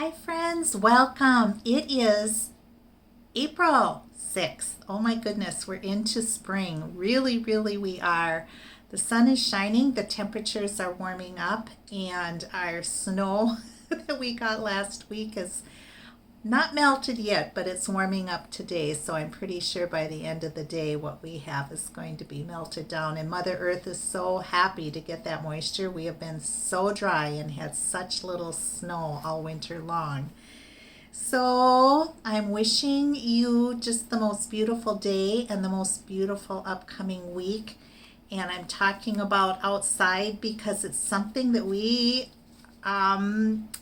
Hi friends, welcome. It is April 6th. Oh my goodness, we're into spring. Really we are. The sun is shining, the temperatures are warming up, and our snow that we got last week is not melted yet, but it's warming up today. So I'm pretty sure by the end of the day, what we have is going to be melted down. And Mother Earth is so happy to get that moisture. We have been so dry and had such little snow all winter long. So I'm wishing you just the most beautiful day and the most beautiful upcoming week. And I'm talking about outside because it's something that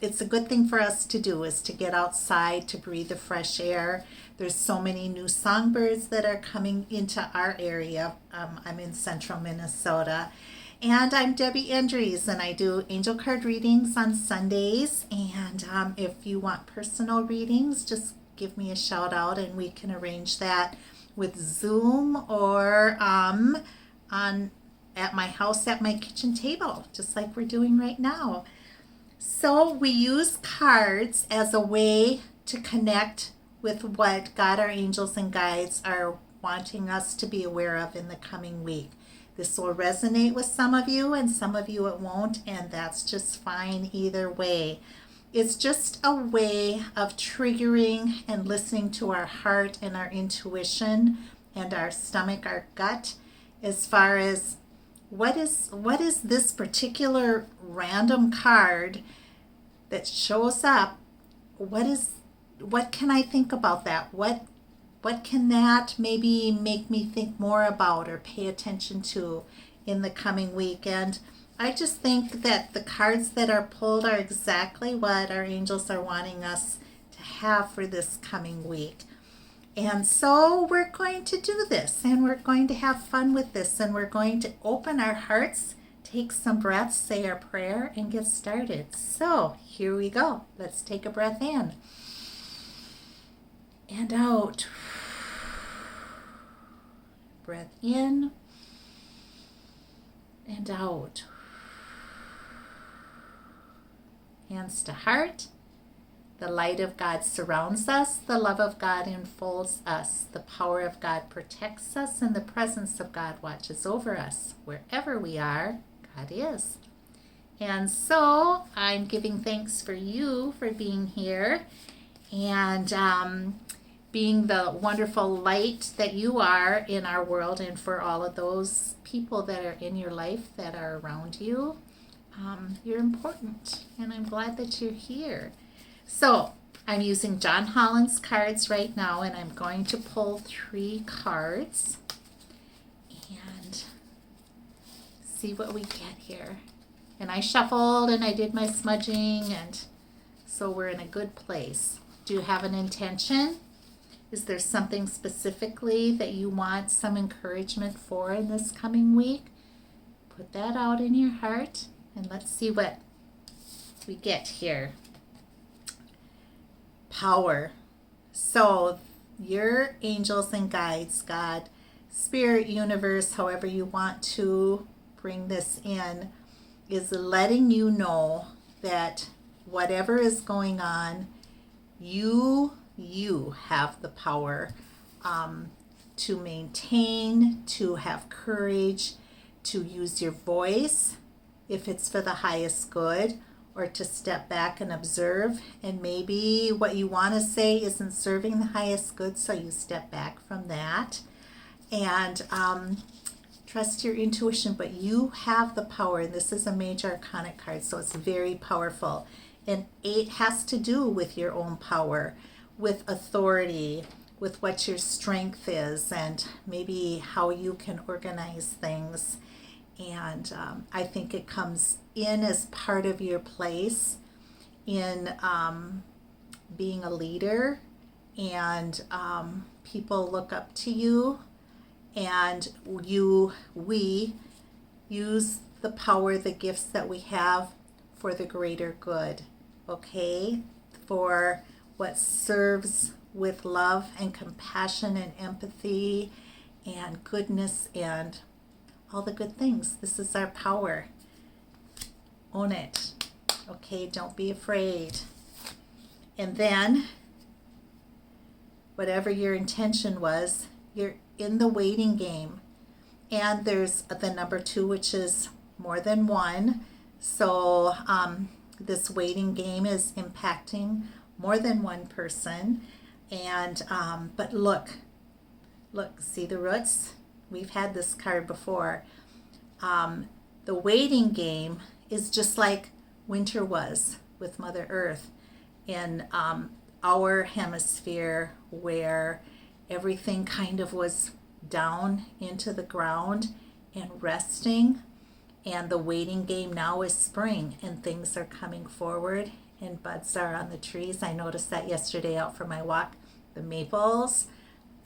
it's a good thing for us to do, is to get outside to breathe the fresh air. There's so many new songbirds that are coming into our area. I'm in central Minnesota, and I'm Debbie Andrews, and I do angel card readings on Sundays. And if you want personal readings, just give me a shout out and we can arrange that with Zoom or at my house at my kitchen table, just like we're doing right now. So we use cards as a way to connect with what God, our angels, and guides are wanting us to be aware of in the coming week. This will resonate with some of you, and some of you it won't, and that's just fine either way. It's just a way of triggering and listening to our heart and our intuition and our stomach, our gut, as far as what is this particular random card that shows up? What can I think about that? What can that maybe make me think more about or pay attention to in the coming week? And I just think that the cards that are pulled are exactly what our angels are wanting us to have for this coming week. And so we're going to do this, and we're going to have fun with this, and we're going to open our hearts, take some breaths, say our prayer, and get started. So here we go. Let's take a breath in and out. Breath in and out. Hands to heart. The light of God surrounds us. The love of God enfolds us. The power of God protects us, and the presence of God watches over us. Wherever we are, God is. And so I'm giving thanks for you for being here and being the wonderful light that you are in our world, and for all of those people that are in your life that are around you. You're important, and I'm glad that you're here. So I'm using John Holland's cards right now, and I'm going to pull 3 cards and see what we get here. And I shuffled and I did my smudging, and so we're in a good place. Do you have an intention? Is there something specifically that you want some encouragement for in this coming week? Put that out in your heart, and let's see what we get here. Power. So your angels and guides, God, spirit, universe, however you want to bring this in, is letting you know that whatever is going on, you have the power to maintain, to have courage, to use your voice if it's for the highest good, or to step back and observe, and maybe what you want to say isn't serving the highest good, so you step back from that and trust your intuition. But you have the power, and this is a major arcana card, so it's very powerful. And 8 has to do with your own power, with authority, with what your strength is, and maybe how you can organize things. And I think it comes in as part of your place in being a leader, and people look up to you, and we use the power, the gifts that we have for the greater good, okay? For what serves with love and compassion and empathy and goodness and all the good things. This is our power. Own it. Okay, don't be afraid. And then, whatever your intention was, you're in the waiting game. And there's the number 2, which is more than one. So this waiting game is impacting more than one person. And but look, see the roots? We've had this card before. The waiting game is just like winter was with Mother Earth in our hemisphere, where everything kind of was down into the ground and resting. And the waiting game now is spring, and things are coming forward and buds are on the trees. I noticed that yesterday out for my walk. The maples,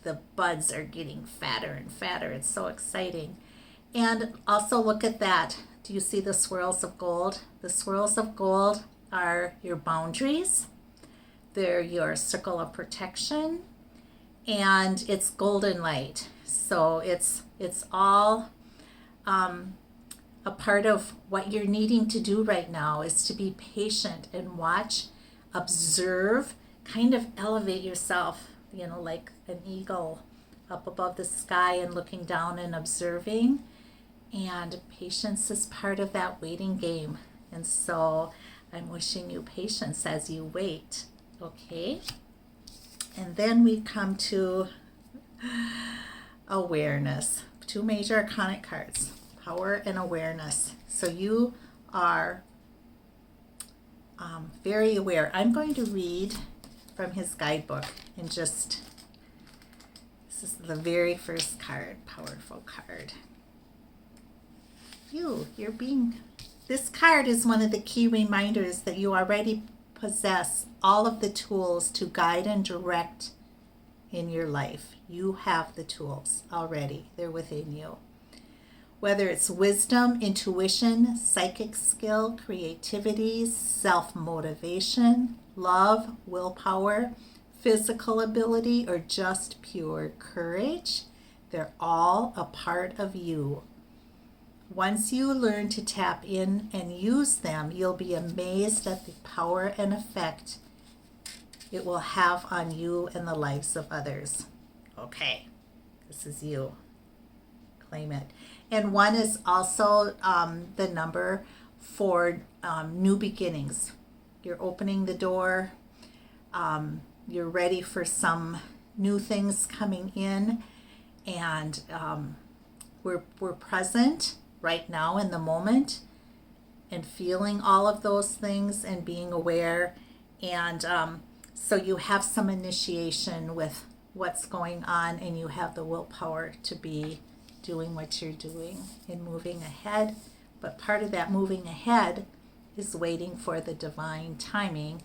the buds are getting fatter and fatter. It's so exciting. And also look at that. Do you see the swirls of gold? The swirls of gold are your boundaries. They're your circle of protection. And it's golden light. So it's all a part of what you're needing to do right now is to be patient and watch, observe, kind of elevate yourself, like an eagle up above the sky and looking down and observing. And patience is part of that waiting game. And so I'm wishing you patience as you wait. Okay? And then we come to awareness. 2 major arcanic cards, power and awareness. So you are very aware. I'm going to read from his guidebook and this is the very first card, powerful card. This card is one of the key reminders that you already possess all of the tools to guide and direct in your life. You have the tools already. They're within you. Whether it's wisdom, intuition, psychic skill, creativity, self-motivation, love, willpower, physical ability, or just pure courage, they're all a part of you. Once you learn to tap in and use them, you'll be amazed at the power and effect it will have on you and the lives of others. Okay, this is you. Claim it. And 1 is also the number for new beginnings. You're opening the door. You're ready for some new things coming in. And we're present right now in the moment and feeling all of those things and being aware. And so you have some initiation with what's going on, and you have the willpower to be doing what you're doing and moving ahead. But part of that moving ahead is waiting for the divine timing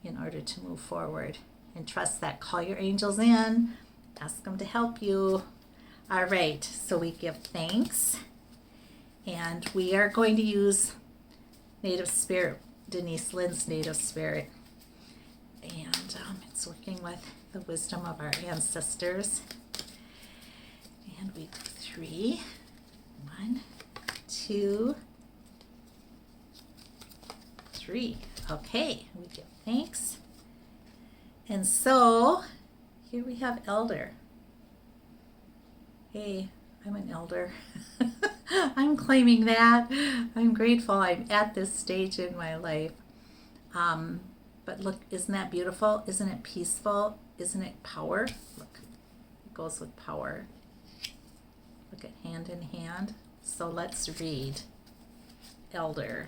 in order to move forward. And trust that. Call your angels in. Ask them to help you. All right, so we give thanks. And we are going to use Native Spirit, Denise Linn's Native Spirit. And it's working with the wisdom of our ancestors. And we do 3. 1, 2, 3. Okay, we give thanks. And so here we have elder. Hey, I'm an elder. I'm claiming that. I'm grateful I'm at this stage in my life. But look, isn't that beautiful? Isn't it peaceful? Isn't it power? Look, it goes with power. Look at hand in hand. So let's read elder.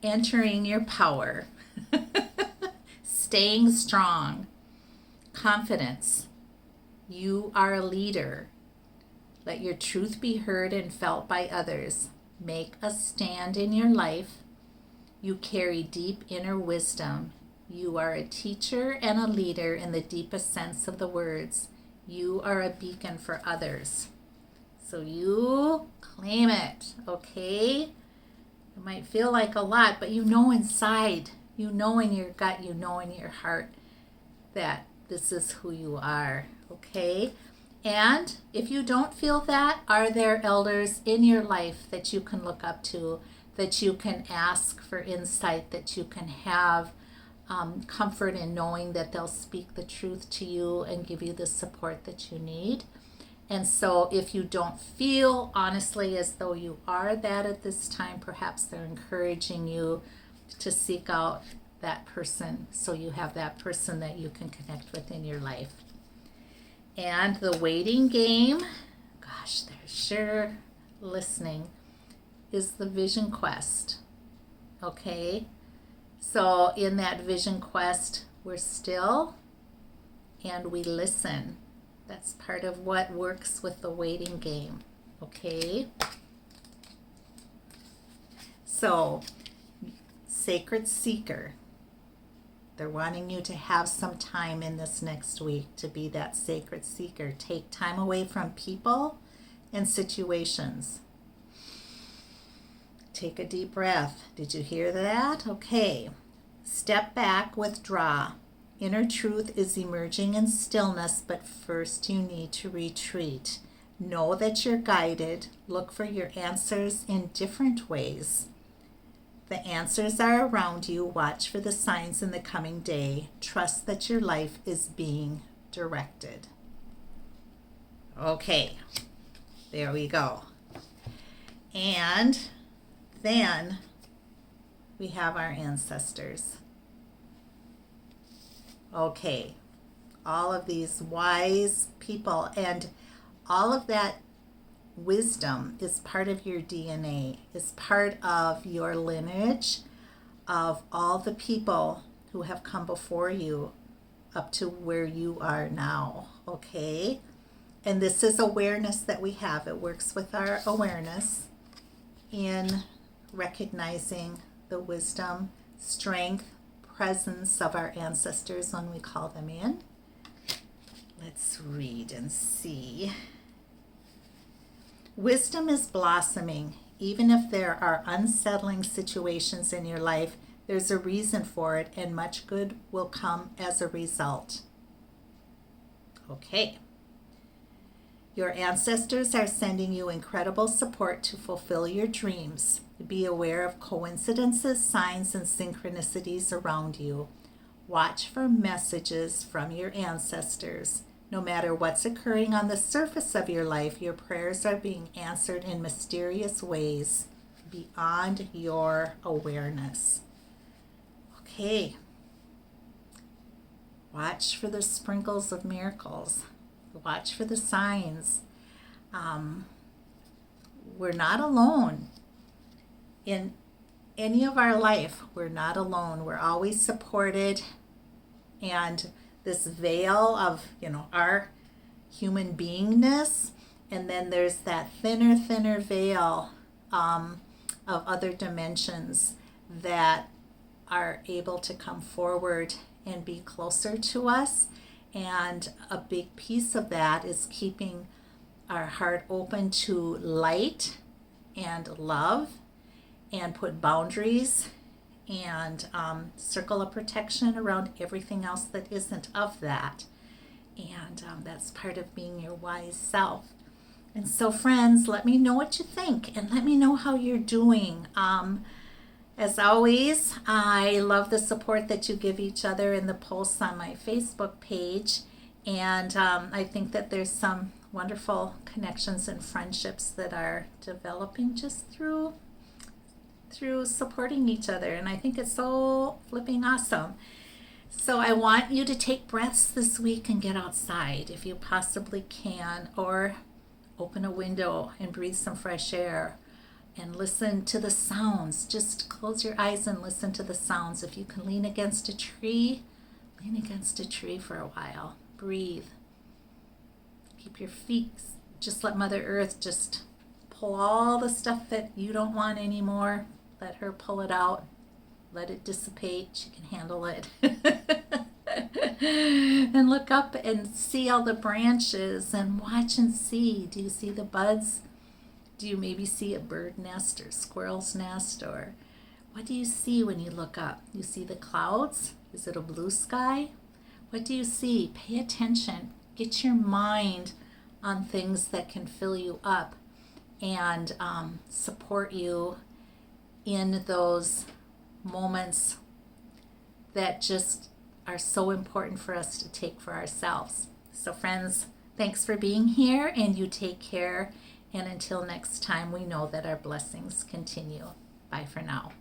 Entering your power. Staying strong. Confidence. You are a leader. Let your truth be heard and felt by others. Make a stand in your life. You carry deep inner wisdom. You are a teacher and a leader in the deepest sense of the words. You are a beacon for others. So you claim it, okay? It might feel like a lot, but you know inside, you know in your gut, you know in your heart that this is who you are, okay? And if you don't feel that, are there elders in your life that you can look up to that you can ask for insight, that you can have comfort in knowing that they'll speak the truth to you and give you the support that you need. And so if you don't feel honestly as though you are that at this time, perhaps they're encouraging you to seek out that person so you have that person that you can connect with in your life. And the waiting game, gosh, they're sure listening, is the vision quest. Okay? So in that vision quest, we're still and we listen. That's part of what works with the waiting game. Okay? So, Sacred Seeker. They're wanting you to have some time in this next week to be that sacred seeker. Take time away from people and situations. Take a deep breath. Did you hear that? Okay. Step back, withdraw. Inner truth is emerging in stillness, but first you need to retreat. Know that you're guided. Look for your answers in different ways. The answers are around you. Watch for the signs in the coming day. Trust that your life is being directed. Okay, there we go. And then we have our ancestors. Okay, all of these wise people, and all of that wisdom is part of your DNA, is part of your lineage of all the people who have come before you up to where you are now, okay? And this is awareness that we have. It works with our awareness in recognizing the wisdom, strength, presence of our ancestors when we call them in. Let's read and see. Wisdom is blossoming. Even if there are unsettling situations in your life, there's a reason for it, and much good will come as a result. Okay. Your ancestors are sending you incredible support to fulfill your dreams. Be aware of coincidences, signs, and synchronicities around you. Watch for messages from your ancestors. No matter what's occurring on the surface of your life, your prayers are being answered in mysterious ways beyond your awareness. Okay. Watch for the sprinkles of miracles. Watch for the signs. We're not alone. In any of our life, we're not alone. We're always supported. And this veil of, our human beingness, and then there's that thinner veil of other dimensions that are able to come forward and be closer to us. And a big piece of that is keeping our heart open to light and love, and put boundaries and circle of protection around everything else that isn't of that. And that's part of being your wise self. And so, friends, let me know what you think, and let me know how you're doing. As always, I love the support that you give each other in the posts on my Facebook page. And I think that there's some wonderful connections and friendships that are developing just through supporting each other, and I think it's so flipping awesome. So I want you to take breaths this week and get outside if you possibly can, or open a window and breathe some fresh air and listen to the sounds. Just close your eyes and listen to the sounds. If you can lean against a tree for a while. Breathe. Keep your feet, just let Mother Earth just pull all the stuff that you don't want anymore. Let her pull it out. Let it dissipate. She can handle it. And look up and see all the branches and watch and see. Do you see the buds? Do you maybe see a bird nest or squirrel's nest? Or what do you see when you look up? You see the clouds? Is it a blue sky? What do you see? Pay attention. Get your mind on things that can fill you up and support you in those moments that just are so important for us to take for ourselves. So friends, thanks for being here, and you take care. And until next time, we know that our blessings continue. Bye for now.